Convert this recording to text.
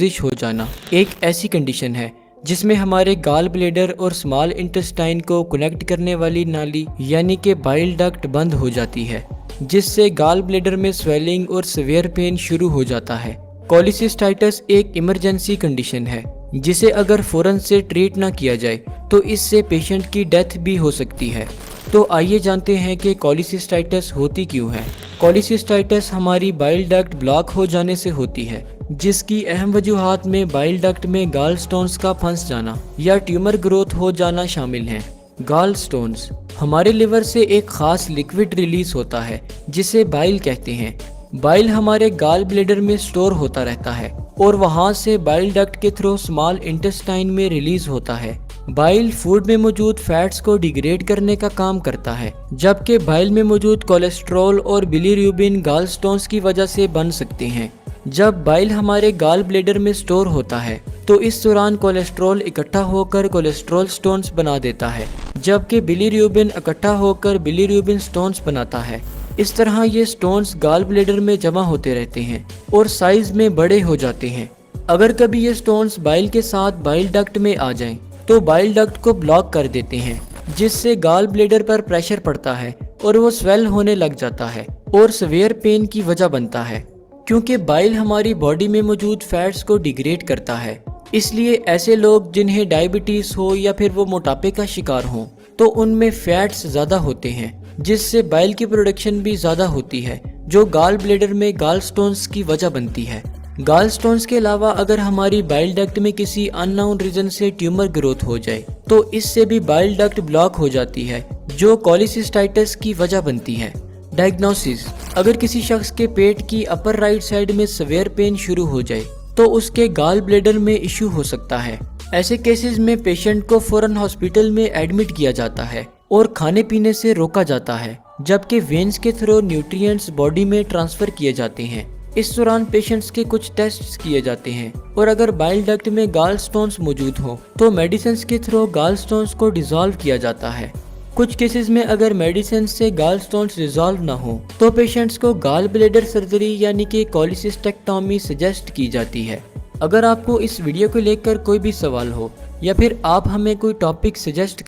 लर्जिश हो जाना एक ऐसी कंडीशन है जिसमें हमारे गाल ब्लेडर और स्मॉल इंटेस्टाइन को कनेक्ट करने वाली नाली यानी कि बाइल डक्ट बंद हो जाती है, जिससे गाल ब्लेडर में स्वेलिंग और सीवियर पेन शुरू हो जाता है। कोलिसिस्टाइटिस एक इमरजेंसी कंडीशन है जिसे अगर फौरन से ट्रीट ना किया जाए तो इससे पेशेंट की डेथ भी हो सकती है। तो आइए जानते हैं कि कोलिसिस्टाइटिस होती क्यों है। कोलिसिस्टाइटिस हमारी बाइल डक्ट ब्लॉक हो जाने से होती है, जिसकी अहम वजूहात में बाइल डक्ट में गाल स्टोन्स का फंस जाना या ट्यूमर ग्रोथ हो जाना शामिल हैं। गाल स्टोन्स हमारे लिवर से एक खास लिक्विड रिलीज होता है जिसे बाइल कहते हैं। बाइल हमारे गाल ब्लेडर में स्टोर होता रहता है और वहां से बाइल डक्ट के थ्रू स्मॉल इंटेस्टाइन में रिलीज होता है। बाइल फूड में मौजूद फैट्स को डिग्रेड करने का काम करता है, जबकि बाइल में मौजूद कोलेस्ट्रॉल और बिलीरुबिन गाल स्टोन्स की वजह से बन सकते हैं। जब बाइल हमारे गाल ब्लेडर में स्टोर होता है तो इस दौरान कोलेस्ट्रॉल इकट्ठा होकर कोलेस्ट्रॉल स्टोन्स बना देता है, जबकि बिलीरुबिन इकट्ठा होकर बिलीरुबिन स्टोन्स बनाता है। इस तरह ये स्टोन्स गाल ब्लेडर में जमा होते रहते हैं और साइज में बड़े हो जाते हैं। अगर कभी ये स्टोन्स बाइल के साथ बाइल डक्ट में आ जाएं, तो बाइल डक्ट को ब्लॉक कर देते हैं, जिससे गाल ब्लेडर पर प्रेशर पड़ता है और वो स्वेल होने लग जाता है और सीवियर पेन की वजह बनता है। क्योंकि बाइल हमारी बॉडी में मौजूद फैट्स को डिग्रेड करता है, इसलिए ऐसे लोग जिन्हें डायबिटीज हो या फिर वो मोटापे का शिकार हो तो उनमें फैट्स ज्यादा होते हैं, जिससे बाइल की प्रोडक्शन भी ज्यादा होती है, जो गाल ब्लेडर में गाल स्टोन्स की वजह बनती है। गाल स्टोन्स के अलावा अगर हमारी बाइल डक्ट में किसी अननोन रीजन से ट्यूमर ग्रोथ हो जाए तो इससे भी बाइल डक्ट ब्लॉक हो जाती है, जो कोलिसिस्टाइटिस की वजह बनती है। डायग्नोसिस अगर किसी शख्स के पेट की अपर राइट साइड में सीवियर पेन शुरू हो जाए तो उसके गाल ब्लेडर में इश्यू हो सकता है। ऐसे केसेस में पेशेंट को फौरन हॉस्पिटल में एडमिट किया जाता है और खाने पीने से रोका जाता है, जबकि वेन्स के थ्रू न्यूट्रिएंट्स बॉडी में ट्रांसफर किए जाते हैं। इस दौरान पेशेंट्स के कुछ टेस्ट्स किए जाते हैं और अगर बाइल डक्ट में गाल स्टोन्स मौजूद हो तो मेडिसिन के थ्रू गाल स्टोन्स को डिसॉल्व किया जाता है। कुछ केसेस में अगर मेडिसिन से गाल स्टोन्स डिसॉल्व ना हो तो पेशेंट्स को गाल ब्लेडर सर्जरी यानी कि कोलिसिस्टेक्टोमी सजेस्ट की जाती है। अगर आपको इस वीडियो को लेकर कोई भी सवाल हो या फिर आप हमें कोई टॉपिक सजेस्ट